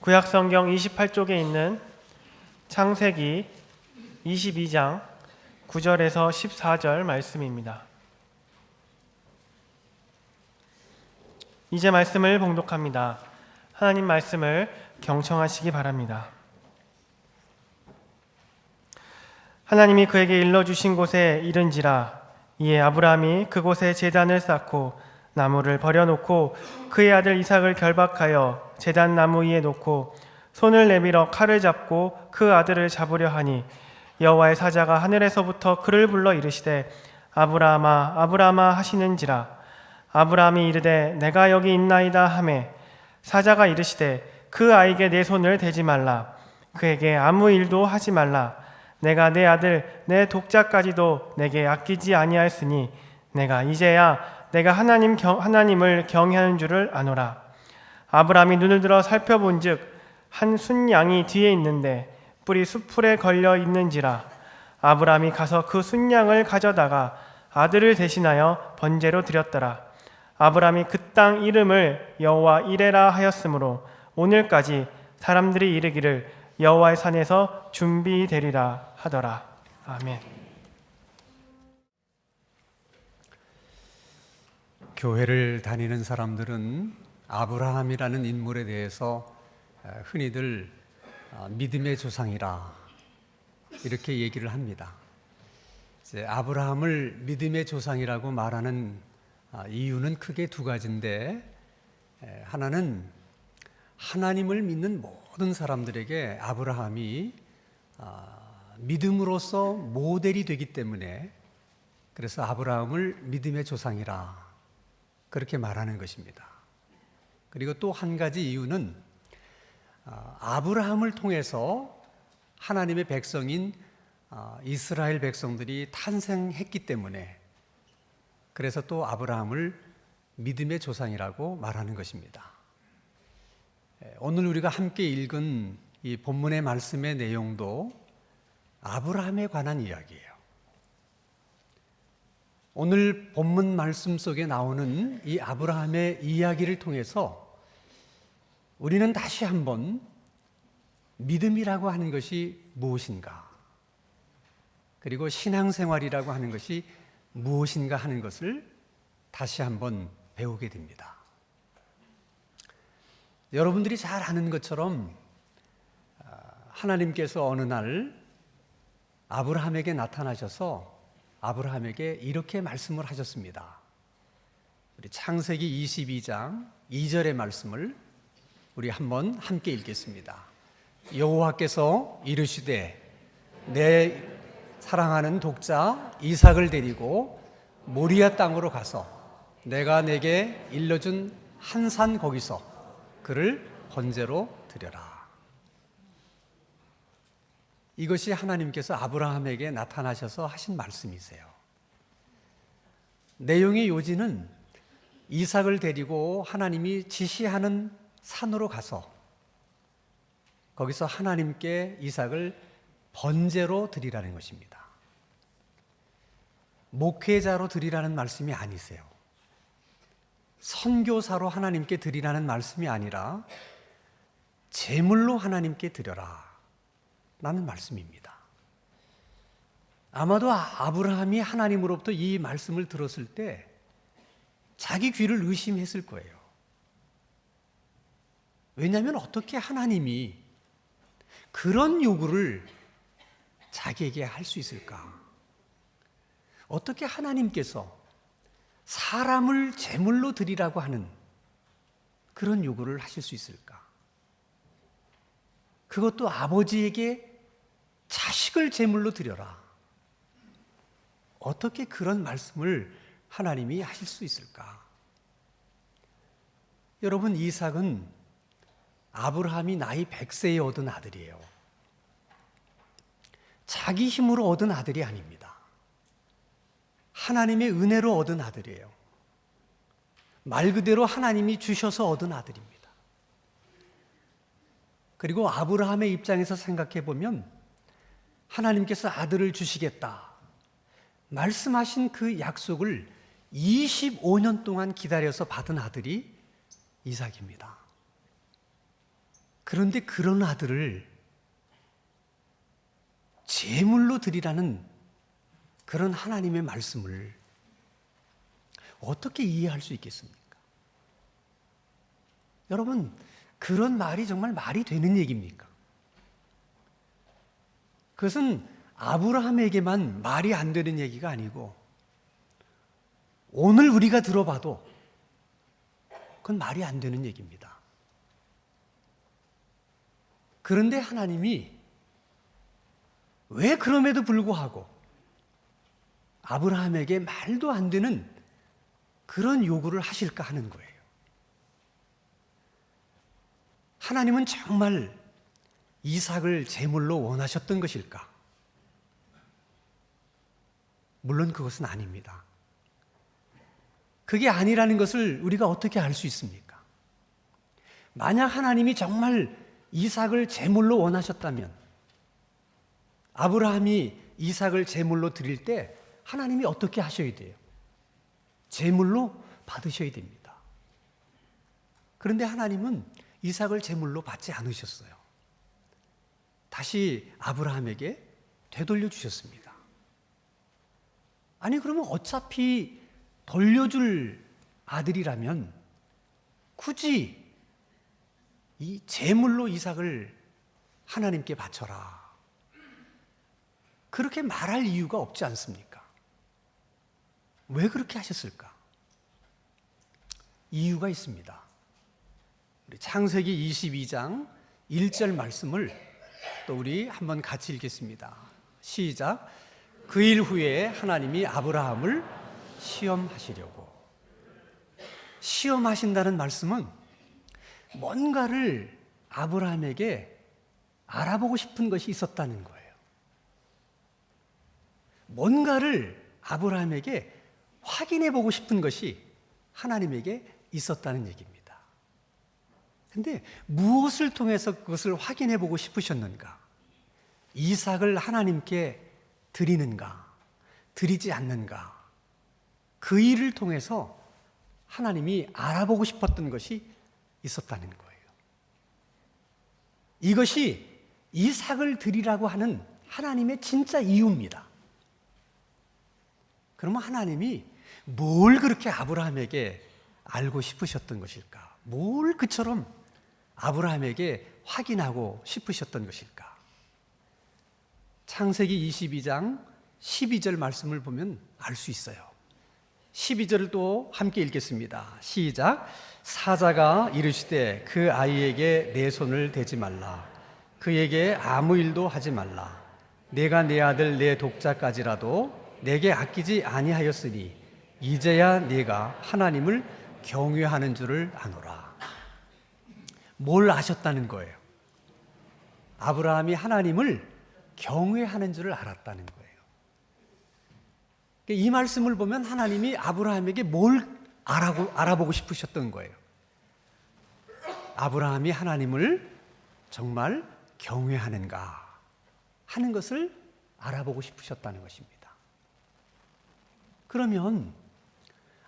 구약성경 28쪽에 있는 창세기 22장 9절에서 14절 말씀입니다. 이제 말씀을 봉독합니다. 하나님 말씀을 경청하시기 바랍니다. 하나님이 그에게 일러주신 곳에 이른지라. 이에 아브라함이 그곳에 제단을 쌓고 나무를 버려놓고 그의 아들 이삭을 결박하여 제단 나무 위에 놓고 손을 내밀어 칼을 잡고 그 아들을 잡으려 하니 여호와의 사자가 하늘에서부터 그를 불러 이르시되 아브라함아 아브라함아 하시는지라. 아브라함이 이르되 내가 여기 있나이다 하매 사자가 이르시되 그 아이에게 내 손을 대지 말라. 그에게 아무 일도 하지 말라. 내가 내 아들 내 독자까지도 내게 아끼지 아니하였으니 내가 이제야 내가 하나님을 경외하는 줄을 아노라. 아브라함이 눈을 들어 살펴본즉 한 순양이 뒤에 있는데 뿔이 숫풀에 걸려 있는지라. 아브라함이 가서 그 순양을 가져다가 아들을 대신하여 번제로 드렸더라. 아브라함이 그 땅 이름을 여호와 이레라 하였으므로 오늘까지 사람들이 이르기를 여호와의 산에서 준비되리라 하더라. 아멘. 교회를 다니는 사람들은 아브라함이라는 인물에 대해서 흔히들 믿음의 조상이라 이렇게 얘기를 합니다. 이제 아브라함을 믿음의 조상이라고 말하는 이유는 크게 두 가지인데, 하나는 하나님을 믿는 모든 사람들에게 아브라함이 믿음으로써 모델이 되기 때문에 그래서 아브라함을 믿음의 조상이라 그렇게 말하는 것입니다. 그리고 또 한 가지 이유는 아브라함을 통해서 하나님의 백성인 이스라엘 백성들이 탄생했기 때문에 그래서 또 아브라함을 믿음의 조상이라고 말하는 것입니다. 오늘 우리가 함께 읽은 이 본문의 말씀의 내용도 아브라함에 관한 이야기예요. 오늘 본문 말씀 속에 나오는 이 아브라함의 이야기를 통해서 우리는 다시 한번 믿음이라고 하는 것이 무엇인가, 그리고 신앙생활이라고 하는 것이 무엇인가 하는 것을 다시 한번 배우게 됩니다. 여러분들이 잘 아는 것처럼 하나님께서 어느 날 아브라함에게 나타나셔서 아브라함에게 이렇게 말씀을 하셨습니다. 우리 창세기 22장 2절의 말씀을 우리 한번 함께 읽겠습니다. 여호와께서 이르시되 내 사랑하는 독자 이삭을 데리고 모리아 땅으로 가서 내가 내게 일러준 한 산 거기서 그를 번제로 드려라. 이것이 하나님께서 아브라함에게 나타나셔서 하신 말씀이세요. 내용의 요지는 이삭을 데리고 하나님이 지시하는 산으로 가서 거기서 하나님께 이삭을 번제로 드리라는 것입니다. 목회자로 드리라는 말씀이 아니세요. 선교사로 하나님께 드리라는 말씀이 아니라 제물로 하나님께 드려라 라는 말씀입니다. 아마도 아브라함이 하나님으로부터 이 말씀을 들었을 때 자기 귀를 의심했을 거예요. 왜냐하면 어떻게 하나님이 그런 요구를 자기에게 할 수 있을까? 어떻게 하나님께서 사람을 제물로 드리라고 하는 그런 요구를 하실 수 있을까? 그것도 아버지에게 자식을 제물로 드려라. 어떻게 그런 말씀을 하나님이 하실 수 있을까? 여러분, 이삭은 아브라함이 나이 100세에 얻은 아들이에요. 자기 힘으로 얻은 아들이 아닙니다. 하나님의 은혜로 얻은 아들이에요. 말 그대로 하나님이 주셔서 얻은 아들입니다. 그리고 아브라함의 입장에서 생각해 보면 하나님께서 아들을 주시겠다 말씀하신 그 약속을 25년 동안 기다려서 받은 아들이 이삭입니다. 그런데 그런 아들을 제물로 드리라는 그런 하나님의 말씀을 어떻게 이해할 수 있겠습니까? 여러분, 그런 말이 정말 말이 되는 얘기입니까? 그것은 아브라함에게만 말이 안 되는 얘기가 아니고 오늘 우리가 들어봐도 그건 말이 안 되는 얘기입니다. 그런데 하나님이 왜 그럼에도 불구하고 아브라함에게 말도 안 되는 그런 요구를 하실까 하는 거예요. 하나님은 정말 이삭을 제물로 원하셨던 것일까? 물론 그것은 아닙니다. 그게 아니라는 것을 우리가 어떻게 알 수 있습니까? 만약 하나님이 정말 이삭을 제물로 원하셨다면 아브라함이 이삭을 제물로 드릴 때 하나님이 어떻게 하셔야 돼요? 제물로 받으셔야 됩니다. 그런데 하나님은 이삭을 제물로 받지 않으셨어요. 다시 아브라함에게 되돌려 주셨습니다. 아니, 그러면 어차피 돌려줄 아들이라면 굳이 이 제물로 이삭을 하나님께 바쳐라, 그렇게 말할 이유가 없지 않습니까? 왜 그렇게 하셨을까? 이유가 있습니다. 우리 창세기 22장 1절 말씀을 또 우리 한번 같이 읽겠습니다. 시작. 그 일 후에 하나님이 아브라함을 시험하시려고. 시험하신다는 말씀은 뭔가를 아브라함에게 알아보고 싶은 것이 있었다는 거예요. 뭔가를 아브라함에게 확인해 보고 싶은 것이 하나님에게 있었다는 얘기입니다. 근데 무엇을 통해서 그것을 확인해 보고 싶으셨는가? 이삭을 하나님께 드리는가, 드리지 않는가? 그 일을 통해서 하나님이 알아보고 싶었던 것이 있었다는 거예요. 이것이 이삭을 드리라고 하는 하나님의 진짜 이유입니다. 그러면 하나님이 뭘 그렇게 아브라함에게 알고 싶으셨던 것일까? 뭘 그처럼 아브라함에게 확인하고 싶으셨던 것일까? 창세기 22장 12절 말씀을 보면 알 수 있어요. 12절을 또 함께 읽겠습니다. 시작. 사자가 이르시되 그 아이에게 내 손을 대지 말라. 그에게 아무 일도 하지 말라. 내가 내 아들 내 독자까지라도 내게 아끼지 아니하였으니 이제야 네가 하나님을 경외하는 줄을 아노라. 뭘 아셨다는 거예요? 아브라함이 하나님을 경외하는 줄을 알았다는 거예요. 이 말씀을 보면 하나님이 아브라함에게 뭘 알아보고 싶으셨던 거예요? 아브라함이 하나님을 정말 경외하는가 하는 것을 알아보고 싶으셨다는 것입니다. 그러면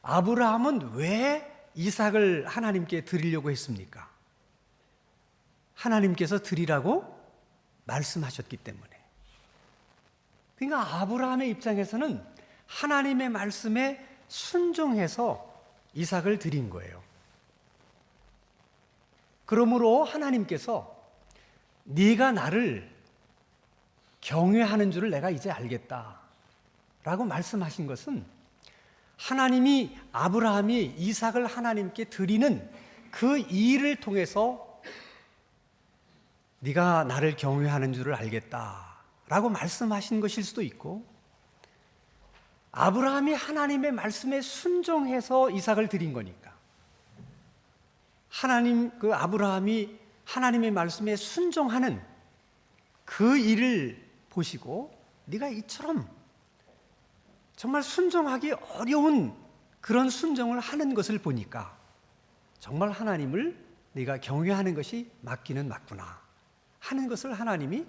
아브라함은 왜 이삭을 하나님께 드리려고 했습니까? 하나님께서 드리라고 말씀하셨기 때문에. 그러니까 아브라함의 입장에서는 하나님의 말씀에 순종해서 이삭을 드린 거예요. 그러므로 하나님께서 네가 나를 경외하는 줄을 내가 이제 알겠다 라고 말씀하신 것은 하나님이 아브라함이 이삭을 하나님께 드리는 그 일을 통해서 네가 나를 경외하는 줄을 알겠다 라고 말씀하신 것일 수도 있고, 아브라함이 하나님의 말씀에 순종해서 이삭을 드린 거니까 아브라함이 하나님의 말씀에 순종하는 그 일을 보시고 네가 이처럼 정말 순종하기 어려운 그런 순종을 하는 것을 보니까 정말 하나님을 네가 경외하는 것이 맞기는 맞구나 하는 것을 하나님이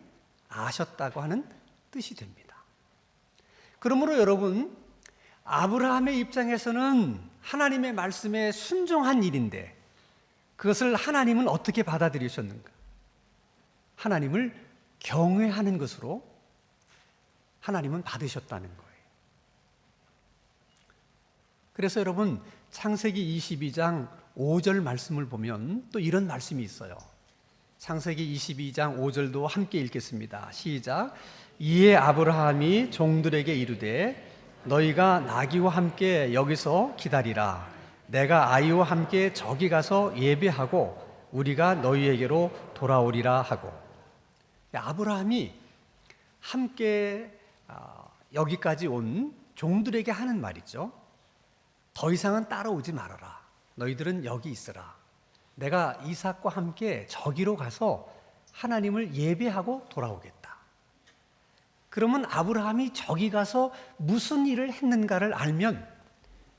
아셨다고 하는 뜻이 됩니다. 그러므로 여러분, 아브라함의 입장에서는 하나님의 말씀에 순종한 일인데 그것을 하나님은 어떻게 받아들이셨는가? 하나님을 경외하는 것으로 하나님은 받으셨다는 거예요. 그래서 여러분 창세기 22장 5절 말씀을 보면 또 이런 말씀이 있어요. 창세기 22장 5절도 함께 읽겠습니다. 시작. 이에 아브라함이 종들에게 이르되 너희가 나귀와 함께 여기서 기다리라. 내가 아이와 함께 저기 가서 예배하고 우리가 너희에게로 돌아오리라 하고. 아브라함이 함께 여기까지 온 종들에게 하는 말이죠. 더 이상은 따라오지 말아라. 너희들은 여기 있으라. 내가 이삭과 함께 저기로 가서 하나님을 예배하고 돌아오겠다. 그러면 아브라함이 저기 가서 무슨 일을 했는가를 알면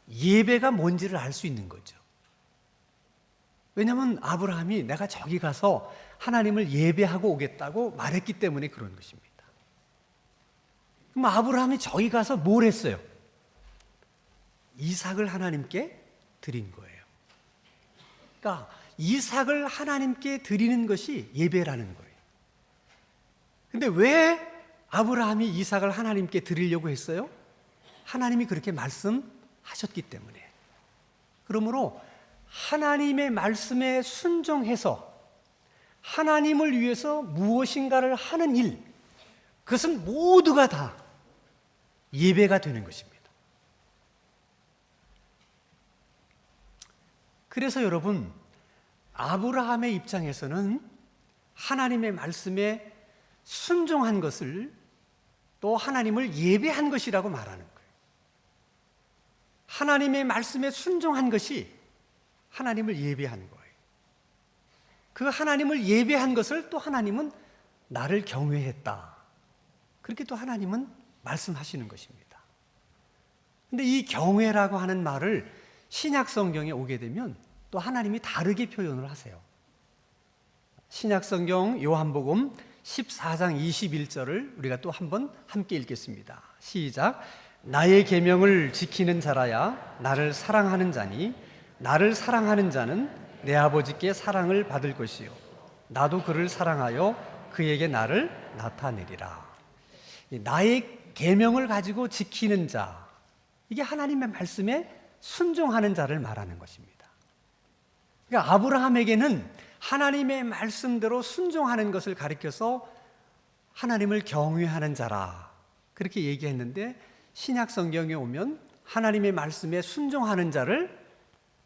예배가 뭔지를 알 수 있는 거죠. 왜냐하면 아브라함이 내가 저기 가서 하나님을 예배하고 오겠다고 말했기 때문에 그런 것입니다. 그럼 아브라함이 저기 가서 뭘 했어요? 이삭을 하나님께 드린 거예요. 그러니까 이삭을 하나님께 드리는 것이 예배라는 거예요. 근데 왜 아브라함이 이삭을 하나님께 드리려고 했어요? 하나님이 그렇게 말씀하셨기 때문에. 그러므로 하나님의 말씀에 순종해서 하나님을 위해서 무엇인가를 하는 일, 그것은 모두가 다 예배가 되는 것입니다. 그래서 여러분, 아브라함의 입장에서는 하나님의 말씀에 순종한 것을 또 하나님을 예배한 것이라고 말하는 거예요. 하나님의 말씀에 순종한 것이 하나님을 예배한 거예요. 그 하나님을 예배한 것을 또 하나님은 나를 경외했다. 그렇게 또 하나님은 말씀하시는 것입니다. 근데 이 경외라고 하는 말을 신약 성경에 오게 되면 또 하나님이 다르게 표현을 하세요. 신약 성경 요한복음 14장 21절을 우리가 또 한번 함께 읽겠습니다. 시작. 나의 계명을 지키는 자라야 나를 사랑하는 자니 나를 사랑하는 자는 내 아버지께 사랑을 받을 것이요 나도 그를 사랑하여 그에게 나를 나타내리라. 나의 계명을 가지고 지키는 자, 이게 하나님의 말씀에 순종하는 자를 말하는 것입니다. 그러니까 아브라함에게는 하나님의 말씀대로 순종하는 것을 가리켜서 하나님을 경외하는 자라 그렇게 얘기했는데, 신약 성경에 오면 하나님의 말씀에 순종하는 자를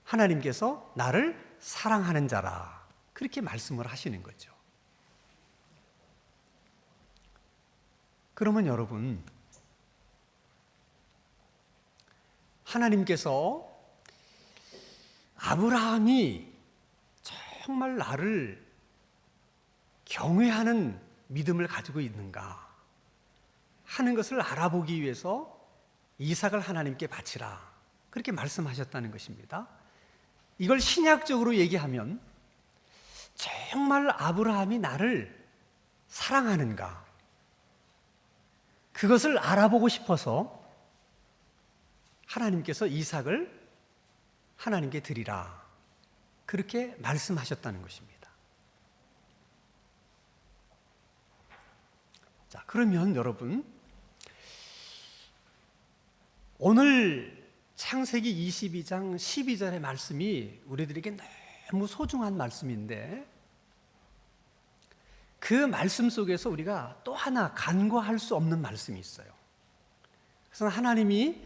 하나님께서 나를 사랑하는 자라 그렇게 말씀을 하시는 거죠. 그러면 여러분, 하나님께서 아브라함이 정말 나를 경외하는 믿음을 가지고 있는가 하는 것을 알아보기 위해서 이삭을 하나님께 바치라 그렇게 말씀하셨다는 것입니다. 이걸 신약적으로 얘기하면 정말 아브라함이 나를 사랑하는가, 그것을 알아보고 싶어서 하나님께서 이삭을 하나님께 드리라 그렇게 말씀하셨다는 것입니다. 자, 그러면 여러분, 오늘 창세기 22장 12절의 말씀이 우리들에게 너무 소중한 말씀인데, 그 말씀 속에서 우리가 또 하나 간과할 수 없는 말씀이 있어요. 그래서 하나님이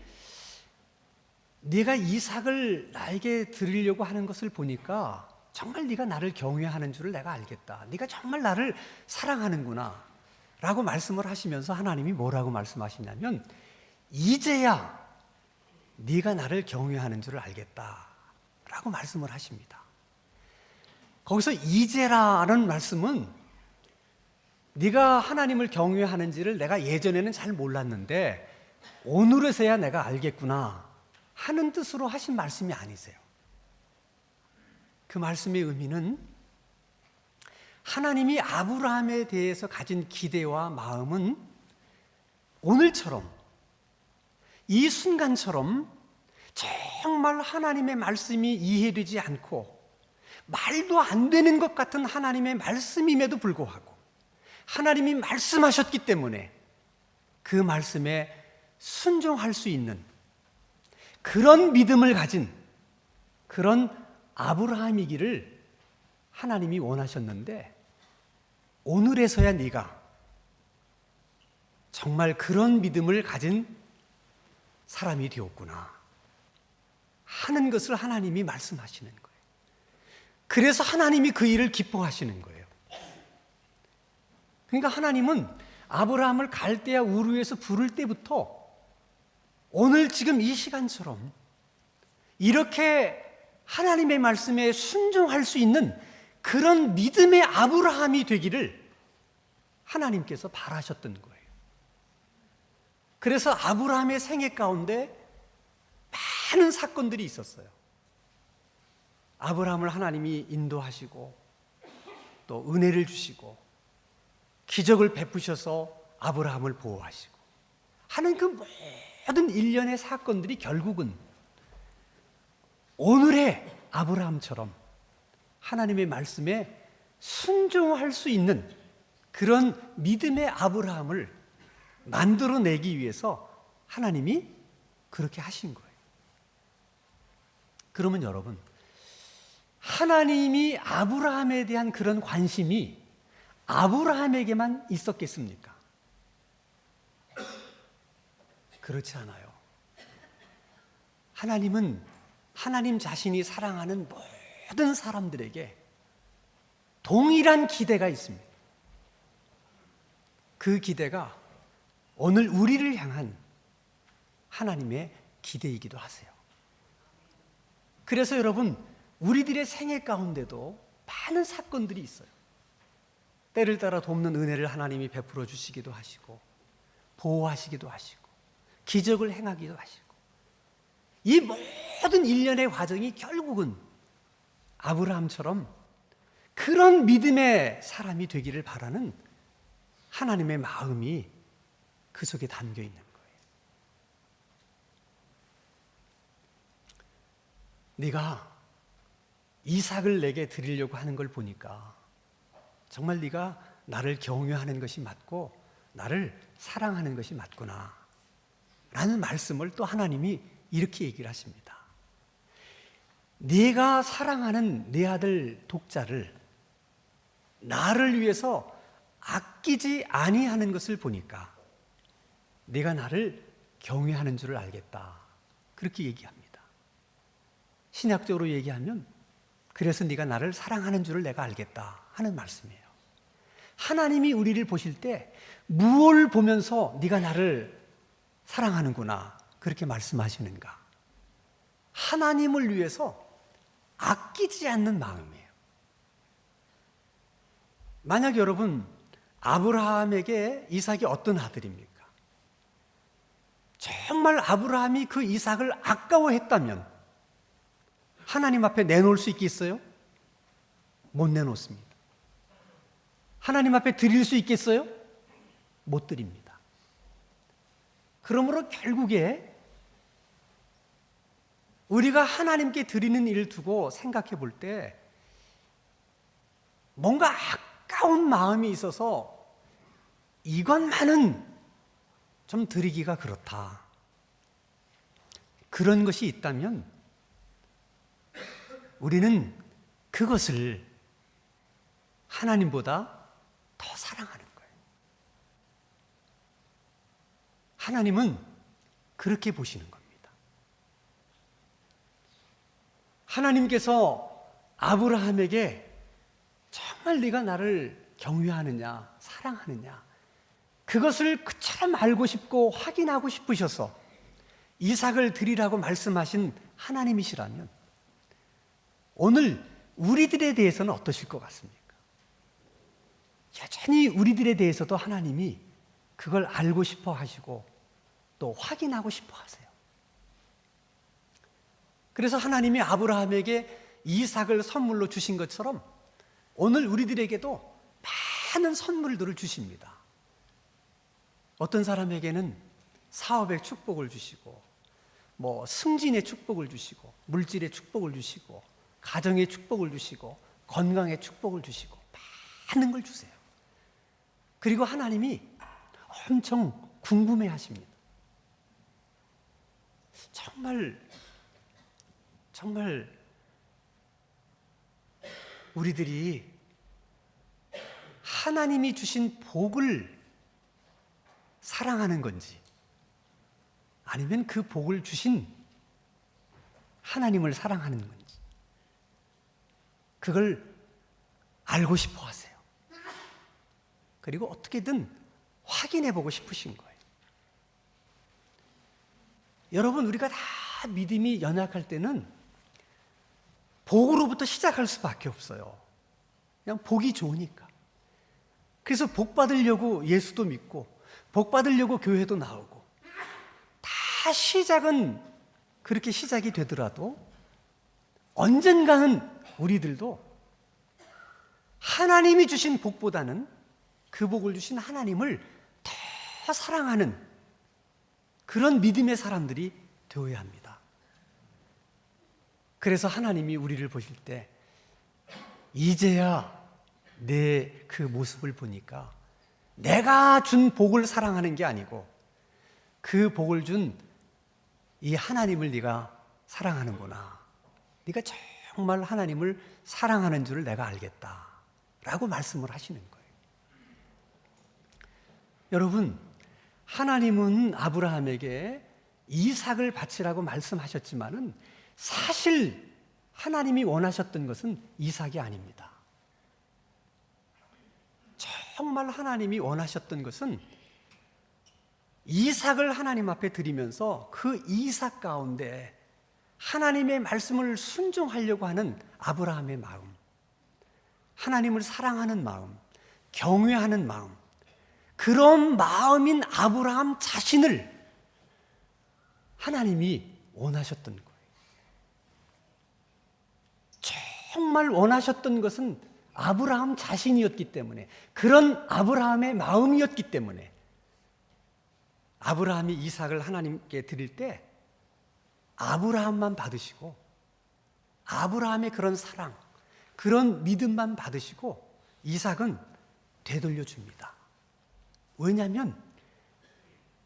네가 이삭을 나에게 드리려고 하는 것을 보니까 정말 네가 나를 경외하는 줄을 내가 알겠다. 네가 정말 나를 사랑하는구나 라고 말씀을 하시면서 하나님이 뭐라고 말씀하시냐면, 이제야 네가 나를 경외하는 줄을 알겠다 라고 말씀을 하십니다. 거기서 이제라는 말씀은 네가 하나님을 경외하는지를 내가 예전에는 잘 몰랐는데 오늘에서야 내가 알겠구나 하는 뜻으로 하신 말씀이 아니세요. 그 말씀의 의미는 하나님이 아브라함에 대해서 가진 기대와 마음은 오늘처럼, 이 순간처럼 정말 하나님의 말씀이 이해되지 않고 말도 안 되는 것 같은 하나님의 말씀임에도 불구하고 하나님이 말씀하셨기 때문에 그 말씀에 순종할 수 있는 그런 믿음을 가진 그런 아브라함이기를 하나님이 원하셨는데, 오늘에서야 네가 정말 그런 믿음을 가진 사람이 되었구나 하는 것을 하나님이 말씀하시는 거예요. 그래서 하나님이 그 일을 기뻐하시는 거예요. 그러니까 하나님은 아브라함을 갈대아 우르에서 부를 때부터 오늘 지금 이 시간처럼 이렇게 하나님의 말씀에 순종할 수 있는 그런 믿음의 아브라함이 되기를 하나님께서 바라셨던 거예요. 그래서 아브라함의 생애 가운데 많은 사건들이 있었어요. 아브라함을 하나님이 인도하시고 또 은혜를 주시고 기적을 베푸셔서 아브라함을 보호하시고 하는 그 모든 일련의 사건들이 결국은 오늘의 아브라함처럼 하나님의 말씀에 순종할 수 있는 그런 믿음의 아브라함을 만들어내기 위해서 하나님이 그렇게 하신 거예요. 그러면 여러분, 하나님이 아브라함에 대한 그런 관심이 아브라함에게만 있었겠습니까? 그렇지 않아요. 하나님은 하나님 자신이 사랑하는 모든 사람들에게 동일한 기대가 있습니다. 그 기대가 오늘 우리를 향한 하나님의 기대이기도 하세요. 그래서 여러분, 우리들의 생애 가운데도 많은 사건들이 있어요. 때를 따라 돕는 은혜를 하나님이 베풀어 주시기도 하시고 보호하시기도 하시고 기적을 행하기도 하시고, 이 모든 일련의 과정이 결국은 아브라함처럼 그런 믿음의 사람이 되기를 바라는 하나님의 마음이 그 속에 담겨 있는 거예요. 네가 이삭을 내게 드리려고 하는 걸 보니까 정말 네가 나를 경외하는 것이 맞고 나를 사랑하는 것이 맞구나 라는 말씀을 또 하나님이 이렇게 얘기를 하십니다. 네가 사랑하는 내 아들 독자를 나를 위해서 아끼지 아니하는 것을 보니까 네가 나를 경외하는 줄을 알겠다, 그렇게 얘기합니다. 신약적으로 얘기하면 그래서 네가 나를 사랑하는 줄을 내가 알겠다 하는 말씀이에요. 하나님이 우리를 보실 때 무엇을 보면서 네가 나를 사랑하는구나 그렇게 말씀하시는가? 하나님을 위해서 아끼지 않는 마음이에요. 만약 여러분, 아브라함에게 이삭이 어떤 아들입니까? 정말 아브라함이 그 이삭을 아까워했다면 하나님 앞에 내놓을 수 있겠어요? 못 내놓습니다. 하나님 앞에 드릴 수 있겠어요? 못 드립니다. 그러므로 결국에 우리가 하나님께 드리는 일을 두고 생각해 볼 때 뭔가 아까운 마음이 있어서 이것만은 좀 드리기가 그렇다, 그런 것이 있다면 우리는 그것을 하나님보다 더 사랑하는 거예요. 하나님은 그렇게 보시는 겁니다. 하나님께서 아브라함에게 정말 네가 나를 경외하느냐, 사랑하느냐, 그것을 그처럼 알고 싶고 확인하고 싶으셔서 이삭을 드리라고 말씀하신 하나님이시라면 오늘 우리들에 대해서는 어떠실 것 같습니까? 여전히 우리들에 대해서도 하나님이 그걸 알고 싶어 하시고 또 확인하고 싶어 하세요. 그래서 하나님이 아브라함에게 이삭을 선물로 주신 것처럼 오늘 우리들에게도 많은 선물들을 주십니다. 어떤 사람에게는 사업의 축복을 주시고 승진의 축복을 주시고 물질의 축복을 주시고 가정의 축복을 주시고 건강의 축복을 주시고 많은 걸 주세요. 그리고 하나님이 엄청 궁금해 하십니다. 정말 우리들이 하나님이 주신 복을 사랑하는 건지, 아니면 그 복을 주신 하나님을 사랑하는 건지, 그걸 알고 싶어 하세요. 그리고 어떻게든 확인해 보고 싶으신 거예요. 여러분, 우리가 다 믿음이 연약할 때는 복으로부터 시작할 수밖에 없어요. 그냥 복이 좋으니까. 그래서 복 받으려고 예수도 믿고 복 받으려고 교회도 나오고, 다 시작은 그렇게 시작이 되더라도 언젠가는 우리들도 하나님이 주신 복보다는 그 복을 주신 하나님을 더 사랑하는 그런 믿음의 사람들이 되어야 합니다. 그래서 하나님이 우리를 보실 때 이제야 내 그 모습을 보니까 내가 준 복을 사랑하는 게 아니고 그 복을 준 이 하나님을 네가 사랑하는구나. 네가 정말 하나님을 사랑하는 줄을 내가 알겠다 라고 말씀을 하시는 거예요. 여러분, 하나님은 아브라함에게 이삭을 바치라고 말씀하셨지만은 사실 하나님이 원하셨던 것은 이삭이 아닙니다. 정말 하나님이 원하셨던 것은 이삭을 하나님 앞에 드리면서 그 이삭 가운데 하나님의 말씀을 순종하려고 하는 아브라함의 마음, 하나님을 사랑하는 마음, 경외하는 마음, 그런 마음인 아브라함 자신을 하나님이 원하셨던 거예요. 정말 원하셨던 것은 아브라함 자신이었기 때문에, 그런 아브라함의 마음이었기 때문에 아브라함이 이삭을 하나님께 드릴 때 아브라함만 받으시고 아브라함의 그런 사랑, 그런 믿음만 받으시고 이삭은 되돌려 줍니다. 왜냐하면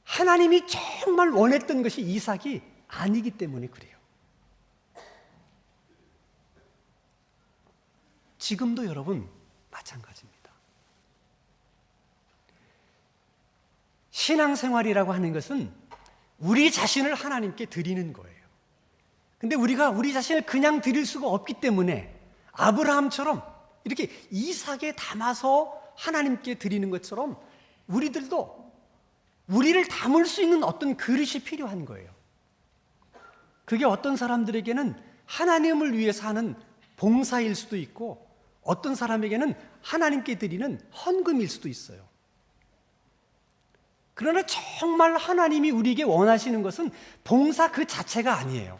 하나님이 정말 원했던 것이 이삭이 아니기 때문에 그래요. 지금도 여러분 마찬가지입니다. 신앙생활이라고 하는 것은 우리 자신을 하나님께 드리는 거예요. 근데 우리가 우리 자신을 그냥 드릴 수가 없기 때문에 아브라함처럼 이렇게 이삭에 담아서 하나님께 드리는 것처럼 우리들도 우리를 담을 수 있는 어떤 그릇이 필요한 거예요. 그게 어떤 사람들에게는 하나님을 위해서 하는 봉사일 수도 있고, 어떤 사람에게는 하나님께 드리는 헌금일 수도 있어요. 그러나 정말 하나님이 우리에게 원하시는 것은 봉사 그 자체가 아니에요.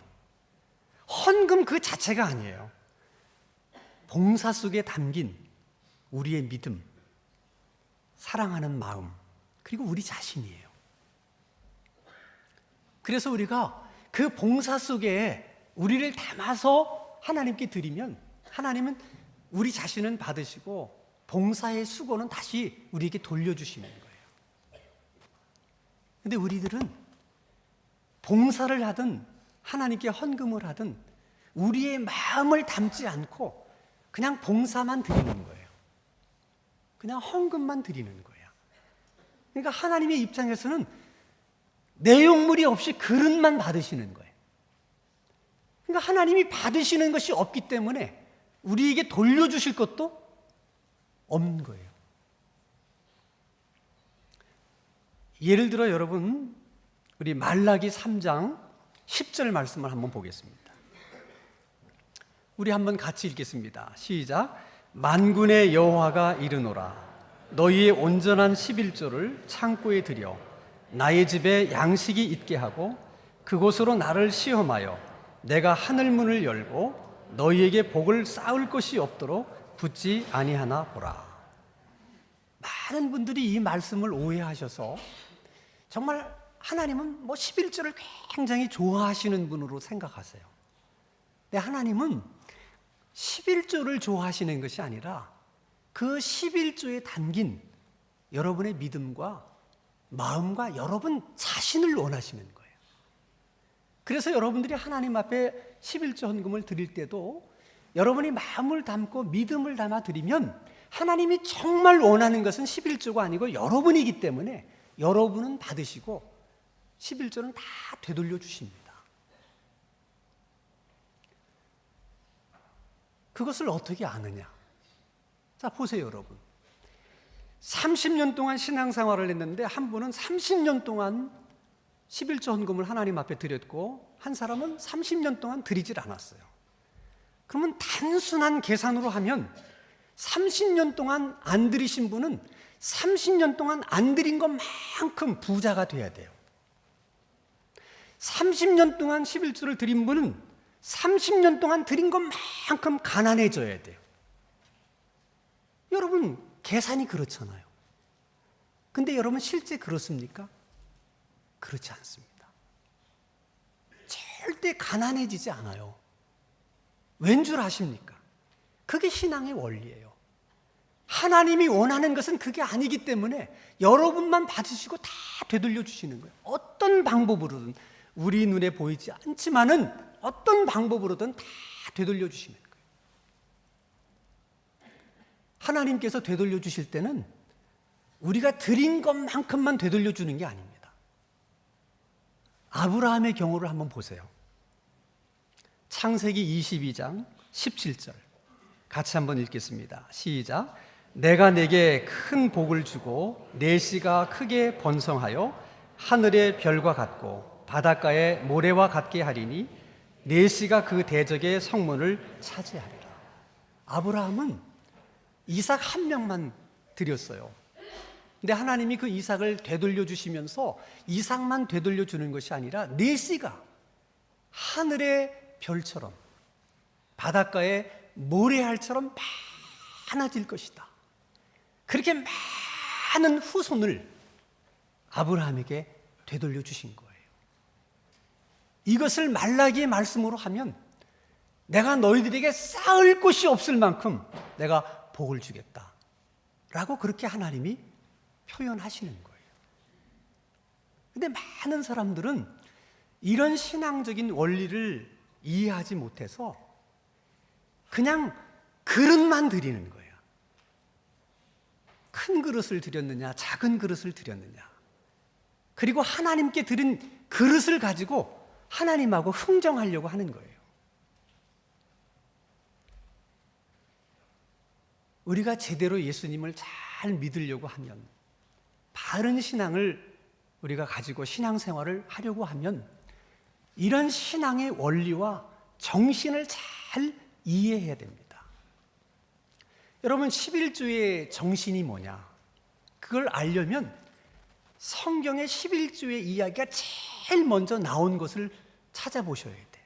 헌금 그 자체가 아니에요. 봉사 속에 담긴 우리의 믿음, 사랑하는 마음, 그리고 우리 자신이에요. 그래서 우리가 그 봉사 속에 우리를 담아서 하나님께 드리면 하나님은 우리 자신은 받으시고 봉사의 수고는 다시 우리에게 돌려주시는 거예요. 근데 우리들은 봉사를 하든 하나님께 헌금을 하든 우리의 마음을 담지 않고 그냥 봉사만 드리는 거예요. 그냥 헌금만 드리는 거예요. 그러니까 하나님의 입장에서는 내용물이 없이 그릇만 받으시는 거예요. 그러니까 하나님이 받으시는 것이 없기 때문에 우리에게 돌려주실 것도 없는 거예요. 예를 들어 여러분, 우리 말라기 3장 10절 말씀을 한번 보겠습니다. 우리 한번 같이 읽겠습니다. 시작. 만군의 여호와가 이르노라. 너희의 온전한 11조를 창고에 들여 나의 집에 양식이 있게 하고 그곳으로 나를 시험하여 내가 하늘문을 열고 너희에게 복을 쌓을 것이 없도록 붙지 아니하나 보라. 많은 분들이 이 말씀을 오해하셔서 정말 하나님은 11조를 굉장히 좋아하시는 분으로 생각하세요. 근데 하나님은 11조를 좋아하시는 것이 아니라 그 11조에 담긴 여러분의 믿음과 마음과 여러분 자신을 원하시는 거예요. 그래서 여러분들이 하나님 앞에 11조 헌금을 드릴 때도 여러분이 마음을 담고 믿음을 담아 드리면 하나님이 정말 원하는 것은 11조가 아니고 여러분이기 때문에 여러분은 받으시고 11조는 다 되돌려 주십니다. 그것을 어떻게 아느냐? 자, 보세요, 여러분. 30년 동안 신앙생활을 했는데 한 분은 30년 동안 11조 헌금을 하나님 앞에 드렸고 한 사람은 30년 동안 드리질 않았어요. 그러면 단순한 계산으로 하면 30년 동안 안 드리신 분은 30년 동안 안 드린 것만큼 부자가 돼야 돼요. 30년 동안 11조를 드린 분은 30년 동안 드린 것만큼 가난해져야 돼요. 여러분, 계산이 그렇잖아요. 근데 여러분 실제 그렇습니까? 그렇지 않습니다. 절대 가난해지지 않아요. 왠 줄 아십니까? 그게 신앙의 원리예요. 하나님이 원하는 것은 그게 아니기 때문에 여러분만 받으시고 다 되돌려 주시는 거예요. 어떤 방법으로든, 우리 눈에 보이지 않지만은 어떤 방법으로든 다 되돌려 주시는 거예요. 하나님께서 되돌려 주실 때는 우리가 드린 것만큼만 되돌려 주는 게 아닙니다. 아브라함의 경우를 한번 보세요. 창세기 22장 17절 같이 한번 읽겠습니다. 시작. 내가 내게 큰 복을 주고 내 씨가 크게 번성하여 하늘의 별과 같고 바닷가의 모래와 같게 하리니 내 씨가 그 대적의 성문을 차지하리라. 아브라함은 이삭 한 명만 드렸어요. 근데 하나님이 그 이삭을 되돌려 주시면서 이삭만 되돌려 주는 것이 아니라 네 씨가 하늘의 별처럼 바닷가의 모래알처럼 많아질 것이다. 그렇게 많은 후손을 아브라함에게 되돌려 주신 거예요. 이것을 말라기의 말씀으로 하면 내가 너희들에게 쌓을 곳이 없을 만큼 내가 복을 주겠다 라고 그렇게 하나님이 표현하시는 거예요. 근데 많은 사람들은 이런 신앙적인 원리를 이해하지 못해서 그냥 그릇만 드리는 거예요. 큰 그릇을 드렸느냐 작은 그릇을 드렸느냐, 그리고 하나님께 드린 그릇을 가지고 하나님하고 흥정하려고 하는 거예요. 우리가 제대로 예수님을 잘 믿으려고 하면, 바른 신앙을 우리가 가지고 신앙생활을 하려고 하면 이런 신앙의 원리와 정신을 잘 이해해야 됩니다. 여러분, 11조의 정신이 뭐냐? 그걸 알려면 성경의 11조의 이야기가 제일 먼저 나온 것을 찾아보셔야 돼요.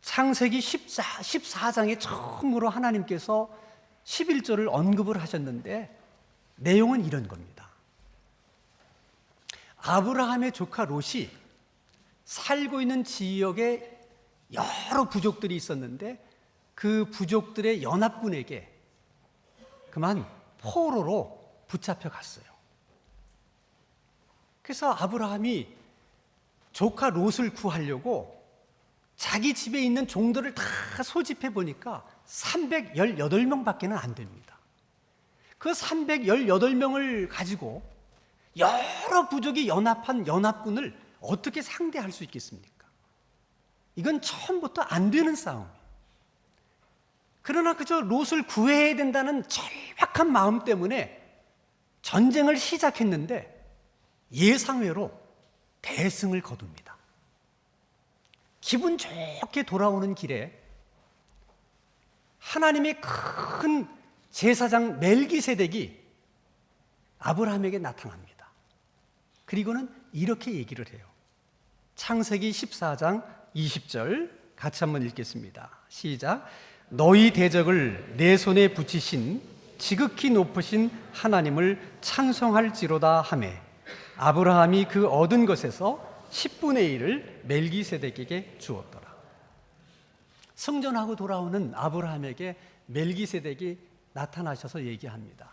창세기 14장에 처음으로 하나님께서 11조를 언급을 하셨는데 내용은 이런 겁니다. 아브라함의 조카 롯이 살고 있는 지역에 여러 부족들이 있었는데 그 부족들의 연합군에게 그만 포로로 붙잡혀 갔어요. 그래서 아브라함이 조카 롯을 구하려고 자기 집에 있는 종들을 다 소집해 보니까 318명밖에 안 됩니다. 그 318명을 가지고 여러 부족이 연합한 연합군을 어떻게 상대할 수 있겠습니까? 이건 처음부터 안 되는 싸움이에요. 그러나 그저 롯을 구해야 된다는 절박한 마음 때문에 전쟁을 시작했는데 예상외로 대승을 거둡니다. 기분 좋게 돌아오는 길에 하나님의 큰 제사장 멜기세덱이 아브라함에게 나타납니다. 그리고는 이렇게 얘기를 해요. 창세기 14장 20절 같이 한번 읽겠습니다. 시작. 너희 대적을 내 손에 붙이신 지극히 높으신 하나님을 찬송할지로다 하매 아브라함이 그 얻은 것에서 10분의 1을 멜기세덱에게 주었더라. 성전하고 돌아오는 아브라함에게 멜기세덱이 나타나셔서 얘기합니다.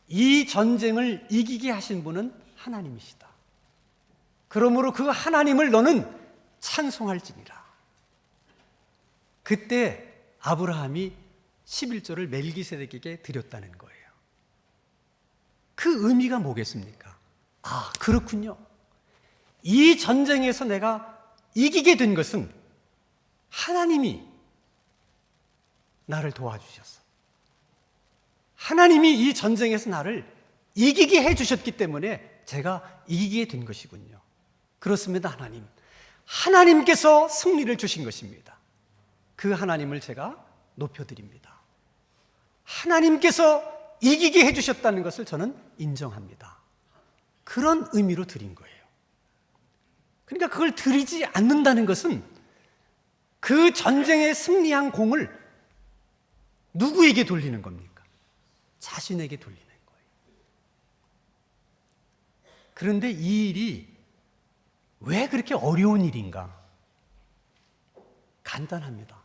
이 전쟁을 이기게 하신 분은 하나님이시다. 그러므로 그 하나님을 너는 찬송할지니라. 그때 아브라함이 11조를 멜기세덱에게 드렸다는 거예요. 그 의미가 뭐겠습니까? 아, 그렇군요. 이 전쟁에서 내가 이기게 된 것은 하나님이 나를 도와주셨어. 하나님이 이 전쟁에서 나를 이기게 해주셨기 때문에 제가 이기게 된 것이군요. 그렇습니다, 하나님. 하나님께서 승리를 주신 것입니다. 그 하나님을 제가 높여드립니다. 하나님께서 이기게 해주셨다는 것을 저는 인정합니다. 그런 의미로 드린 거예요. 그러니까 그걸 드리지 않는다는 것은 그 전쟁에 승리한 공을 누구에게 돌리는 겁니까? 자신에게 돌리는 거예요. 그런데 이 일이 왜 그렇게 어려운 일인가? 간단합니다.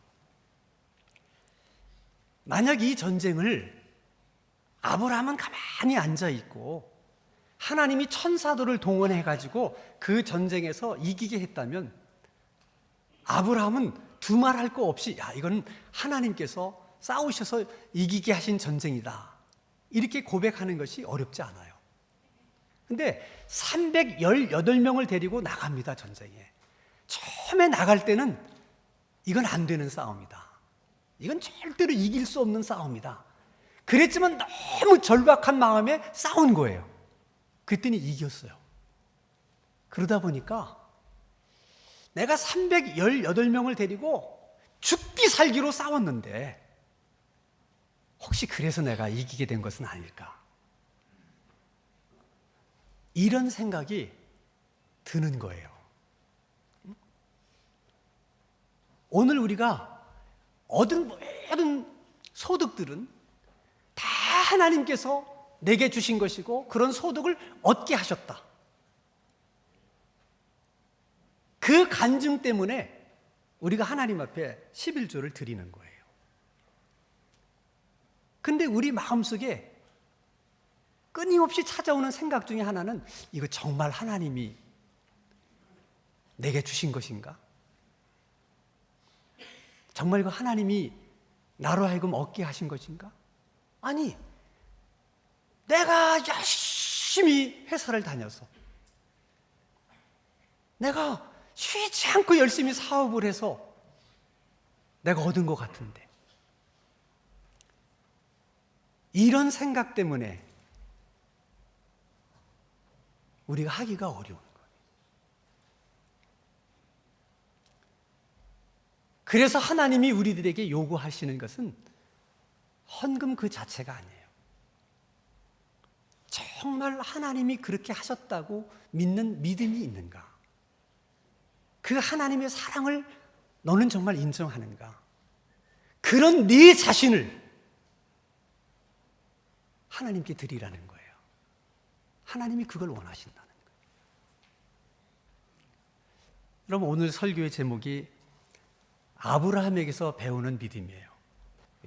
만약 이 전쟁을 아브라함은 가만히 앉아 있고 하나님이 천사들을 동원해 가지고 그 전쟁에서 이기게 했다면 아브라함은 두말할 거 없이 야, 이건 하나님께서 싸우셔서 이기게 하신 전쟁이다. 이렇게 고백하는 것이 어렵지 않아요. 근데 318명을 데리고 나갑니다, 전쟁에. 처음에 나갈 때는 이건 안 되는 싸움이다. 이건 절대로 이길 수 없는 싸움이다. 그랬지만 너무 절박한 마음에 싸운 거예요. 그랬더니 이겼어요. 그러다 보니까 내가 318명을 데리고 죽기 살기로 싸웠는데 혹시 그래서 내가 이기게 된 것은 아닐까? 이런 생각이 드는 거예요. 오늘 우리가 얻은 모든 소득들은 다 하나님께서 내게 주신 것이고 그런 소득을 얻게 하셨다. 그 간증 때문에 우리가 하나님 앞에 11조를 드리는 거예요. 근데 우리 마음속에 끊임없이 찾아오는 생각 중에 하나는 이거 정말 하나님이 내게 주신 것인가? 정말 이거 하나님이 나로 하여금 얻게 하신 것인가? 아니, 내가 열심히 회사를 다녀서 내가 쉬지 않고 열심히 사업을 해서 내가 얻은 것 같은데 이런 생각 때문에 우리가 하기가 어려운 거예요. 그래서 하나님이 우리들에게 요구하시는 것은 헌금 그 자체가 아니에요. 정말 하나님이 그렇게 하셨다고 믿는 믿음이 있는가? 그 하나님의 사랑을 너는 정말 인정하는가? 그런 네 자신을 하나님께 드리라는 거예요. 하나님이 그걸 원하신다는 거예요. 여러분, 오늘 설교의 제목이 아브라함에게서 배우는 믿음이에요.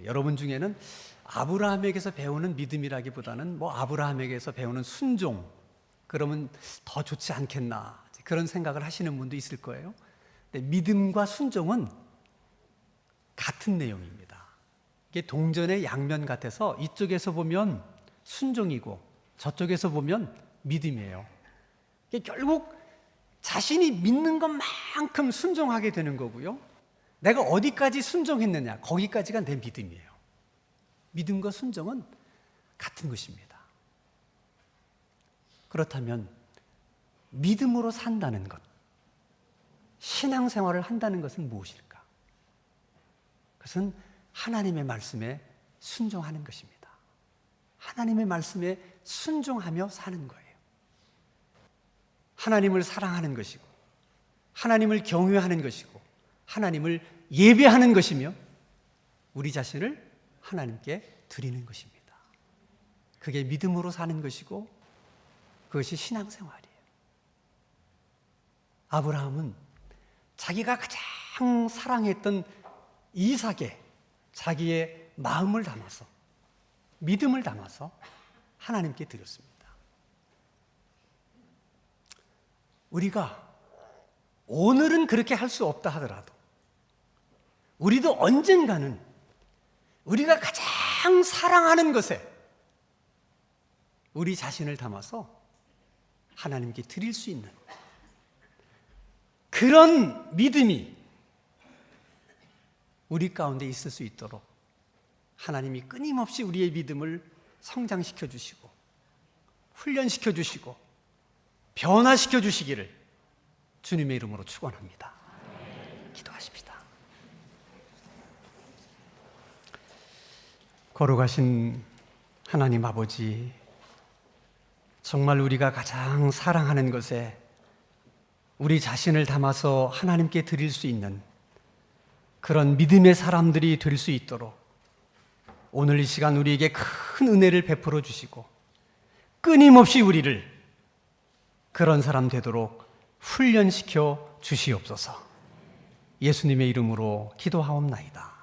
여러분 중에는 아브라함에게서 배우는 믿음이라기보다는 뭐 아브라함에게서 배우는 순종, 그러면 더 좋지 않겠나, 그런 생각을 하시는 분도 있을 거예요. 근데 믿음과 순종은 같은 내용입니다. 이게 동전의 양면 같아서 이쪽에서 보면 순종이고 저쪽에서 보면 믿음이에요. 이게 결국 자신이 믿는 것만큼 순종하게 되는 거고요. 내가 어디까지 순종했느냐, 거기까지가 내 믿음이에요. 믿음과 순종은 같은 것입니다. 그렇다면 믿음으로 산다는 것, 신앙생활을 한다는 것은 무엇일까? 그것은 하나님의 말씀에 순종하는 것입니다. 하나님의 말씀에 순종하며 사는 거예요. 하나님을 사랑하는 것이고 하나님을 경외하는 것이고 하나님을 예배하는 것이며 우리 자신을 하나님께 드리는 것입니다. 그게 믿음으로 사는 것이고 그것이 신앙생활이에요. 아브라함은 자기가 가장 사랑했던 이삭에 자기의 마음을 담아서 믿음을 담아서 하나님께 드렸습니다. 우리가 오늘은 그렇게 할 수 없다 하더라도 우리도 언젠가는 우리가 가장 사랑하는 것에 우리 자신을 담아서 하나님께 드릴 수 있는 그런 믿음이 우리 가운데 있을 수 있도록 하나님이 끊임없이 우리의 믿음을 성장시켜 주시고 훈련시켜 주시고 변화시켜 주시기를 주님의 이름으로 축원합니다. 기도하십시다. 거룩하신 하나님 아버지, 정말 우리가 가장 사랑하는 것에 우리 자신을 담아서 하나님께 드릴 수 있는 그런 믿음의 사람들이 될 수 있도록 오늘 이 시간 우리에게 큰 은혜를 베풀어 주시고 끊임없이 우리를 그런 사람 되도록 훈련시켜 주시옵소서. 예수님의 이름으로 기도하옵나이다.